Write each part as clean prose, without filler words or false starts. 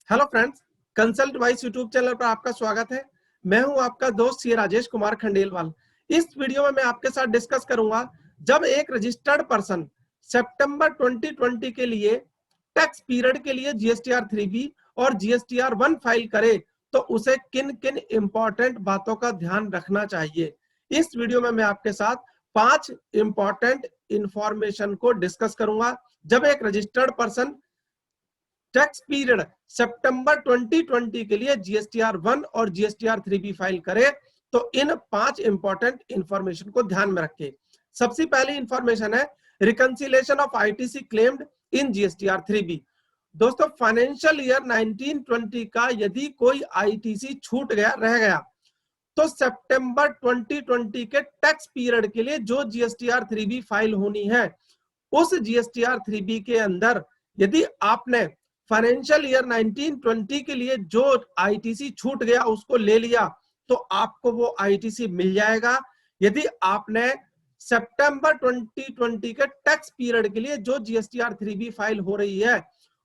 Hello friends, consult vice YouTube channel पर आपका स्वागत है। मैं हूं आपका दोस्त सी राजेश कुमार खंडेलवाल। इस वीडियो में मैं आपके साथ डिस्कस करूंगा, जब एक रजिस्टर्ड पर्सन सितंबर 2020 के लिए टैक्स पीरियड के लिए जीएसटीआर 3B और जीएसटीआर 1 फाइल करे तो उसे किन किन इंपॉर्टेंट बातों का ध्यान रखना चाहिए। इस वीडियो में मैं आपके साथ 5 इंपॉर्टेंट इंफॉर्मेशन को डिस्कस करूंगा। जब एक रजिस्टर्ड पर्सन टैक्स पीरियड सितंबर 2020 के लिए जीएसटीआर 1 और जीएसटीआर 3B फाइल करे तो इन 5 इंपॉर्टेंट इंफॉर्मेशन को ध्यान में रखें। सबसे पहली इंफॉर्मेशन है reconciliation of ITC claimed in GSTR 3B। दोस्तों, फाइनेंशियल ईयर 1920 का यदि कोई आईटीसी छूट गया रह गया तो सितंबर 2020 के टैक्स पीरियड के लिए जो जीएसटीआर 3B फाइल होनी है, उस जीएसटीआर 3B के अंदर यदि आपने फाइनेंशियल ईयर 1920 के लिए जो आईटीसी छूट गया उसको ले लिया तो आपको वो आईटीसी मिल जाएगा। यदि आपने सितंबर 2020 के टैक्स पीरियड के लिए जो जीएसटीआर 3B फाइल हो रही है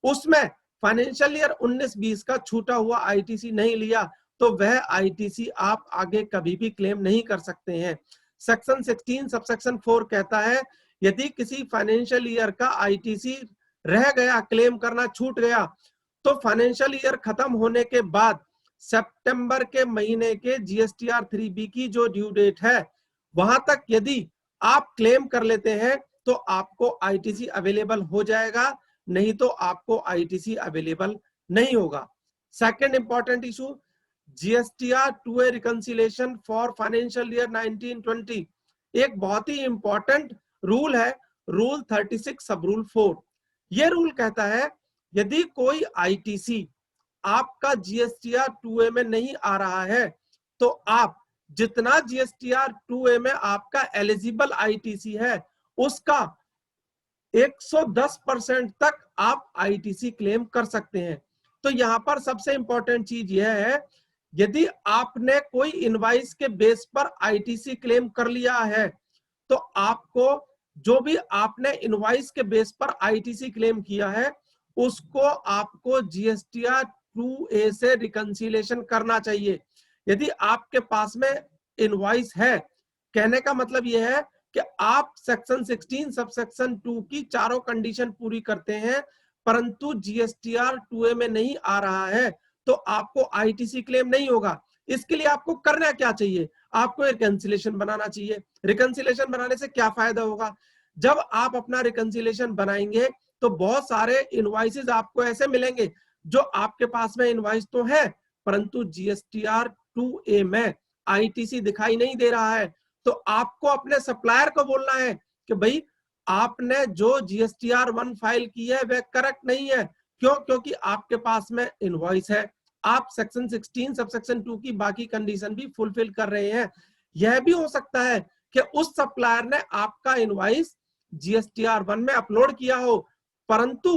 उसमें फाइनेंशियल ईयर 19-20 का छूटा हुआ आईटीसी नहीं लिया तो वह आईटीसी आप आगे कभी भी क्लेम नहीं कर सकते हैं। सेक्शन 16 सबसेक्शन 4 कहता है यदि किसी फाइनेंशियल ईयर का आईटीसी रह गया, क्लेम करना छूट गया, तो फाइनेंशियल ईयर खत्म होने के बाद सितंबर के महीने के जीएसटीआर 3B की जो ड्यू डेट है वहां तक यदि आप क्लेम कर लेते हैं तो आपको आईटीसी अवेलेबल हो जाएगा, नहीं तो आपको आईटीसी अवेलेबल नहीं होगा। Second important issue, GSTR 2A reconciliation for financial year 1920। एक बहुत ही इंपॉर्टेंट रूल है, रूल 36 सब रूल 4। ये रूल कहता है यदि कोई आईटीसी आपका जीएसटीआर 2A में नहीं आ रहा है तो आप जितना जीएसटीआर 2A में आपका एलिजिबल आईटीसी है उसका 110% तक आप आईटीसी क्लेम कर सकते हैं। तो यहां पर सबसे इंपॉर्टेंट चीज यह है, यदि आपने कोई इनवाइस के बेस पर आईटीसी क्लेम कर लिया है तो आपको जो भी आपने इनवाइस के बेस पर आईटीसी क्लेम किया है उसको आपको जीएसटीआर 2A से रिकंसिलेशन करना चाहिए। यदि आपके पास में इनवाइस है, कहने का मतलब यह है कि आप सेक्शन 16 सब सेक्शन 2 की चारों कंडीशन पूरी करते हैं परंतु जीएसटीआर 2A में नहीं आ रहा है तो आपको आईटीसी क्लेम नहीं होगा। इसके लिए आपको करना क्या चाहिए, आपको रिकंसिलेशन बनाना चाहिए। रिकंसिलेशन बनाने से क्या फायदा होगा, जब आप अपना रिकंसिलेशन बनाएंगे तो बहुत सारे इनवॉइसेस आपको ऐसे मिलेंगे जो आपके पास में इनवॉइस तो है परंतु जीएसटीआर 2A में आईटीसी दिखाई नहीं दे रहा है। तो आपको अपने सप्लायर को बोलना है कि भाई आपने जो जीएसटीआर 1 फाइल की है वह करेक्ट नहीं है। क्यों? क्योंकि आपके पास में इनवॉइस है, आप सेक्शन 16 सब सेक्शन 2 की बाकी कंडीशन भी फुलफिल कर रहे हैं। यह भी हो सकता है कि उस सप्लायर ने आपका इनवॉइस जीएसटीआर 1 में अपलोड किया हो परंतु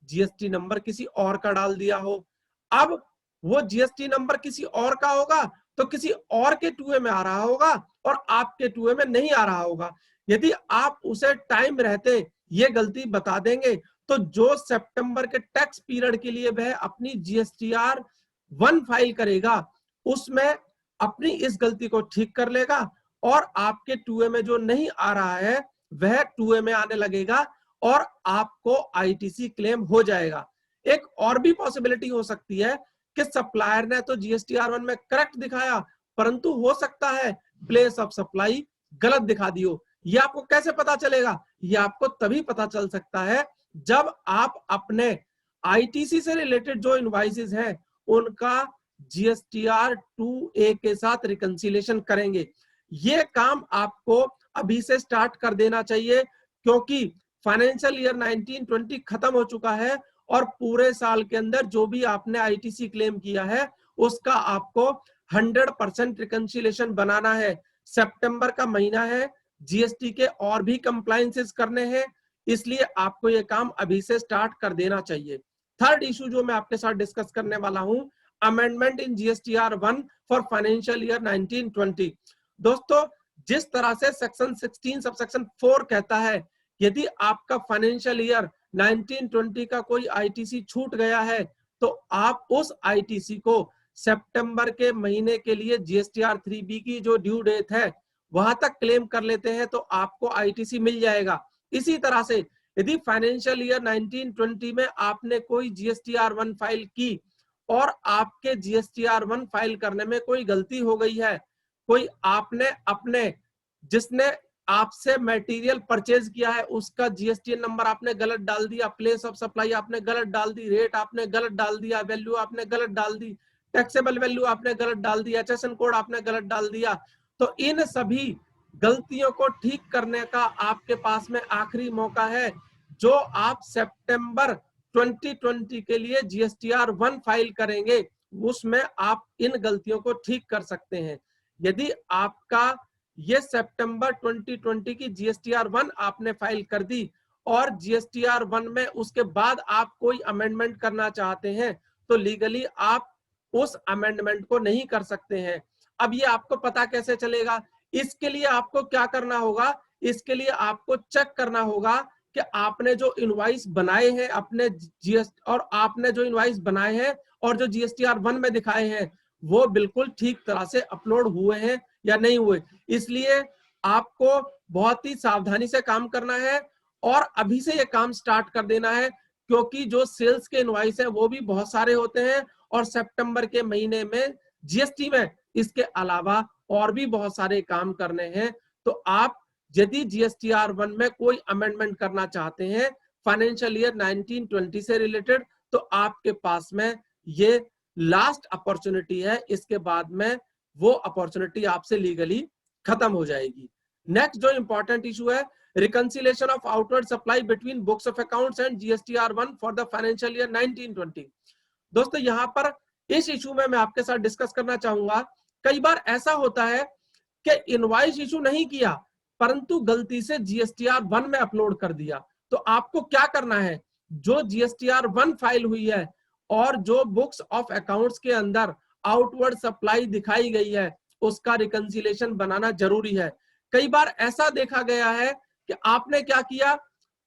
जीएसटी नंबर किसी और का डाल दिया हो। अब वो जीएसटी नंबर किसी और का होगा तो किसी और के 2A में आ रहा होगा और आपके 2A में नहीं आ रहा होगा। यदि आप उसे टाइम रहते ये गलती बता देंगे तो जो सितंबर के टैक्स पीरियड के लिए वह अपनी जीएसटीआर 1 फाइल करेगा उसमें अपनी इस गलती को ठीक कर लेगा और आपके 2A में जो नहीं आ रहा है वह 2A में आने लगेगा और आपको आईटीसी क्लेम हो जाएगा। एक और भी पॉसिबिलिटी हो सकती है कि सप्लायर ने तो जीएसटीआर 1 में करेक्ट दिखाया परंतु हो सकता है प्लेस ऑफ सप्लाई गलत दिखा दी हो। यह आपको कैसे पता चलेगा, यह आपको तभी पता चल सकता है जब आप अपने आईटीसी से रिलेटेड जो इनवॉइसेस हैं उनका जीएसटीआर 2A के साथ रिकंसिलेशन करेंगे। ये काम आपको अभी से स्टार्ट कर देना चाहिए क्योंकि फाइनेंशियल ईयर 1920 खत्म हो चुका है और पूरे साल के अंदर जो भी आपने आईटीसी क्लेम किया है उसका आपको 100% रिकंसिलेशन बनाना है। सितंबर का महीना है, जीएसटी के और भी कंप्लायंसेस करने हैं, इसलिए आपको ये काम अभी से स्टार्ट कर देना चाहिए। थर्ड इशू जो मैं आपके साथ डिस्कस करने वाला हूं, amendment in GSTR 1 for financial year 1920। दोस्तों, जिस तरह से सेक्शन 16 सब सेक्शन 4 कहता है यदि आपका फाइनेंशियल ईयर 1920 का कोई आईटीसी छूट गया है तो आप उस आईटीसी को सितंबर के महीने के लिए जीएसटीआर 3B की जो ड्यू डेट है वहां तक क्लेम कर लेते हैं तो आपको आईटीसी मिल जाएगा। इसी तरह से यदि फाइनेंशियल ईयर 1920 में आपने कोई जीएसटीआर 1 फाइल की और आपके जीएसटीआर 1 फाइल करने में कोई गलती हो गई है, कोई आपने अपने जिसने आपसे मटेरियल परचेज किया है उसका जीएसटी नंबर आपने गलत डाल दिया, प्लेस ऑफ सप्लाई आपने गलत डाल दी, रेट आपने गलत डाल दिया, वैल्यू आपने गलत डाल दी, टैक्सेबल वैल्यू आपने गलत डाल दिया, एचएसएन कोड आपने गलत डाल दिया, तो इन सभी गलतियों को ठीक करने का आपके पास में आखिरी मौका है जो आप सितंबर 2020 के लिए जीएसटीआर 1 फाइल करेंगे उसमें आप इन गलतियों को ठीक कर सकते हैं। यदि आपका ये सितंबर 2020 की जीएसटीआर 1 आपने फाइल कर दी और जीएसटीआर 1 में उसके बाद आप कोई अमेंडमेंट करना चाहते हैं तो लीगली आप उस अमेंडमेंट को नहीं कर सकते हैं। अब ये आपको पता कैसे चलेगा? इसके लिए आपको क्या करना होगा? इसके लिए आपको चेक करना होगा कि आपने जो इनवॉइस बनाए हैं अपने और आपने जो इनवॉइस बनाए हैं और जो जीएसटीआर 1 में दिखाए हैं वो बिल्कुल ठीक तरह से अपलोड हुए हैं या नहीं हुए। इसलिए आपको बहुत ही सावधानी से काम करना है और अभी से ये काम स्टार्ट कर देना है क्योंकि जो सेल्स के इनवॉइस हैं वो भी बहुत सारे होते हैं और सितंबर के महीने में जीएसटी में इसके अलावा और भी बहुत सारे काम करने हैं। तो आप यदि जीएसटीआर 1 में कोई अमेंडमेंट करना चाहते हैं फाइनेंशियल ईयर 1920 से रिलेटेड तो आपके पास में ये लास्ट अपॉर्चुनिटी है, इसके बाद में वो अपॉर्चुनिटी आपसे लीगली खत्म हो जाएगी। नेक्स्ट जो इंपॉर्टेंट इशू है reconciliation of outward supply between books of accounts and GSTR 1 for the financial year 1920। दोस्तों यहां पर इस इशू में मैं आपके साथ डिस्कस करना चाहूंगा, कई बार ऐसा होता है कि इनवॉइस इशू नहीं किया परंतु गलती से जीएसटीआर 1 में अपलोड कर दिया। तो आपको क्या करना है, जो जीएसटीआर 1 फाइल हुई है और जो बुक्स ऑफ अकाउंट्स के अंदर आउटवर्ड सप्लाई दिखाई गई है उसका रिकंसिलिएशन बनाना जरूरी है। कई बार ऐसा देखा गया है कि आपने क्या किया,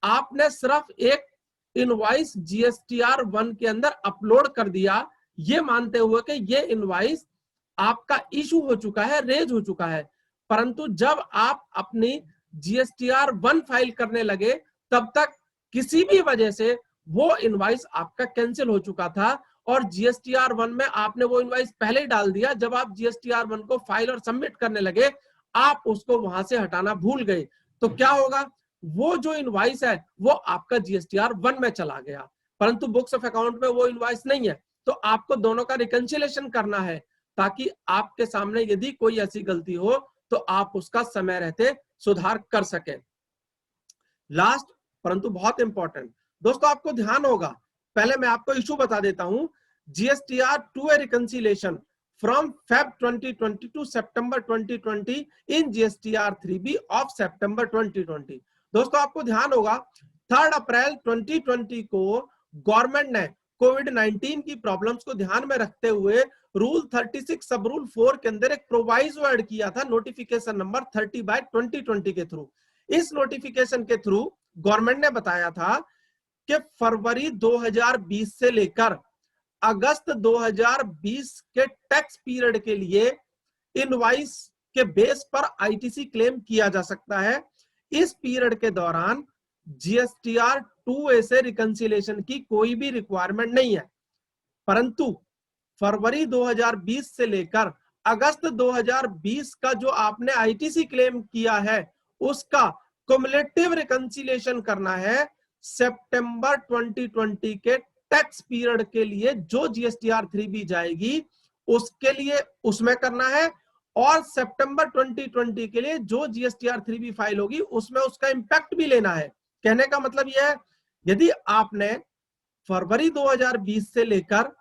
आपने सिर्फ एक इनवॉइस जीएसटीआर 1 के अंदर अपलोड कर दिया ये मानते हुए कि ये इनवॉइस आपका इशू हो चुका है, रेज हो चुका है, परंतु जब आप अपनी जीएसटीआर 1 फाइल करने लगे तब तक किसी भी वजह से वो इनवॉइस आपका कैंसिल हो चुका था और जीएसटीआर 1 में आपने वो इनवॉइस पहले ही डाल दिया। जब आप जीएसटीआर 1 को फाइल और सबमिट करने लगे आप उसको वहां से हटाना भूल गए, तो क्या होगा, वो जो इनवॉइस है वो आपका जीएसटीआर 1 में चला गया परंतु बुक्स ऑफ अकाउंट में वो इनवॉइस नहीं है। तो आपको दोनों का रिकंसिलिएशन करना है ताकि आपके सामने यदि कोई ऐसी गलती हो तो आप उसका समय रहते सुधार कर सकें। लास्ट परंतु बहुत इंपॉर्टेंट दोस्तों आपको ध्यान होगा, पहले मैं आपको इशू बता देता हूं, GSTR two A reconciliation from Feb 2020 to September 2020 in GSTR 3B of September 2020। दोस्तों आपको ध्यान होगा 3 अप्रैल 2020 को गवर्नमेंट ने कोविड-19 की प्रॉब्लम्स को ध्यान में रखते हुए रूल 36 सब रूल 4 के अंदर एक प्रोवाइजो ऐड किया था नोटिफिकेशन नंबर 30/2020 के थ्रू। इस नोटिफिकेशन के थ्रू गवर्नमेंट ने बताया था कि फरवरी 2020 से लेकर अगस्त 2020 के टैक्स पीरियड के लिए इनवॉइस के बेस पर आईटीसी क्लेम किया जा सकता है। इस पीरियड के दौरान जीएसटीआर 2A से रिकंसिलिएशन की कोई भी रिक्वायरमेंट नहीं है, परंतु फरवरी 2020 से लेकर अगस्त 2020 का जो आपने आईटीसी क्लेम किया है उसका क्युमुलेटिव रिकंसिलिएशन करना है सितंबर 2020 के टैक्स पीरियड के लिए जो जीएसटीआर 3B जाएगी उसके लिए उसमें करना है और सितंबर 2020 के लिए जो जीएसटीआर 3B फाइल होगी उसमें उसका इंपैक्ट भी लेना है। कहने का मतलब यह है यदि आपने फरवरी 2020 से लेकर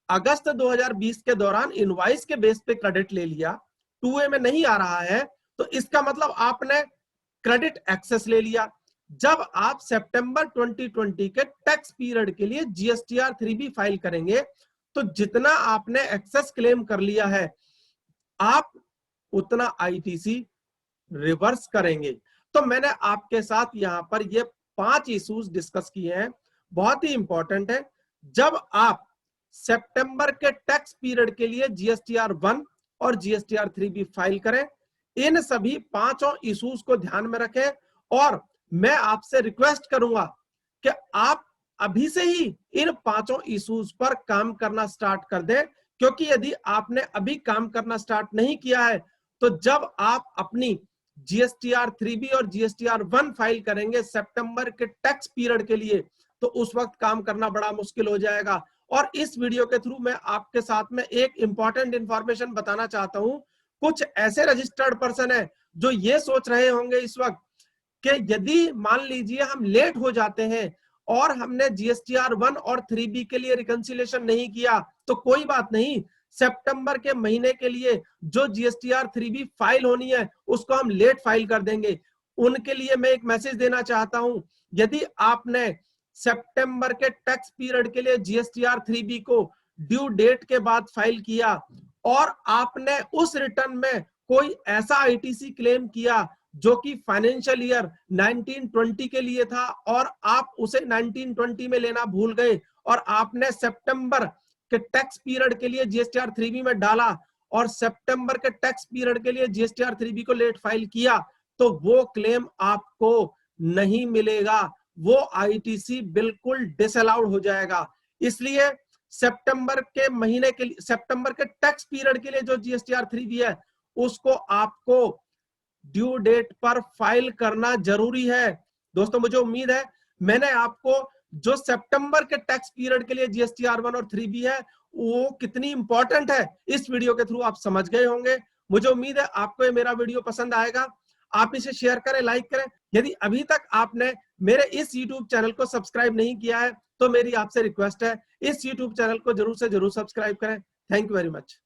अगस्त 2020 के दौरान इनवॉइस के बेस पे क्रेडिट ले लिया, 2A में नहीं आ रहा है, तो इसका मतलब आपने क्रेडिट एक्सेस ले लिया। जब आप सितंबर 2020 के टैक्स पीरियड के लिए जीएसटीआर 3B फाइल करेंगे तो जितना आपने एक्सेस क्लेम कर लिया है आप उतना आईटीसी रिवर्स करेंगे। तो मैंने आपके साथ यहां पर ये 5 इश्यूज डिस्कस किए हैं, बहुत ही इंपॉर्टेंट है। जब आप सितंबर के टैक्स पीरियड के लिए जीएसटीआर 1 और जीएसटीआर 3 भी फाइल करें। इन सभी पांचों इश्यूज को ध्यान में रखें और मैं आपसे रिक्वेस्ट करूंगा कि आप अभी से ही इन पांचों इश्यूज पर काम करना स्टार्ट कर दें, क्योंकि यदि आपने अभी काम करना स्टार्ट नहीं किया है तो जब आप अपनी जीएसटीआर 3B और जीएसटीआर 1 फाइल करेंगे सितंबर के टैक्स पीरियड के लिए, तो उस वक्त काम करना बड़ा मुश्किल हो जाएगा। और इस वीडियो के थ्रू मैं आपके साथ में एक इंपॉर्टेंट इंफॉर्मेशन बताना चाहता हूं। कुछ ऐसे रजिस्टर्ड पर्सन है जो ये सोच रहे होंगे इस वक्त कि यदि मान लीजिए हम लेट हो जाते हैं और हमने जीएसटीआर 1 और 3B के लिए रिकंसिलेशन नहीं किया तो कोई बात नहीं, सितंबर के महीने के लिए जो जीएसटीआर 3B फाइल होनी है उसको हम लेट फाइल कर देंगे। उनके लिए मैं एक मैसेज देना चाहता हूं, यदि आपने सितंबर के टैक्स पीरियड के लिए जीएसटीआर 3B को ड्यू डेट के बाद फाइल किया और आपने उस रिटर्न में कोई ऐसा आईटीसी क्लेम किया जो कि फाइनेंशियल ईयर 1920 के लिए था और आप उसे 1920 में लेना भूल गए और आपने सितंबर के टैक्स पीरियड के लिए जीएसटीआर 3B में डाला और सितंबर के टैक्स पीरियड के लिए जीएसटीआर 3B को लेट फाइल किया, तो वो क्लेम आपको नहीं मिलेगा, वो आईटीसी बिल्कुल डिसअलाउड हो जाएगा। इसलिए सितंबर के महीने के लिए, सितंबर के टैक्स पीरियड के लिए जो जीएसटीआर 3B है उसको आपको ड्यू डेट पर फाइल करना जरूरी है। दोस्तों मुझे उम्मीद है मैंने आपको जो सितंबर के टैक्स पीरियड के लिए जीएसटीआर 1 और 3B है वो कितनी इंपॉर्टेंट है इस वीडियो के थ्रू आप समझ गए होंगे। मुझे उम्मीद है आपको ये मेरा वीडियो पसंद आएगा। आप इसे शेयर करें, लाइक करें। यदि अभी तक आपने मेरे इस YouTube चैनल को सब्सक्राइब नहीं किया है तो मेरी आपसे रिक्वेस्ट है इस YouTube चैनल को जरूर से जरूर सब्सक्राइब करें। Thank you very much.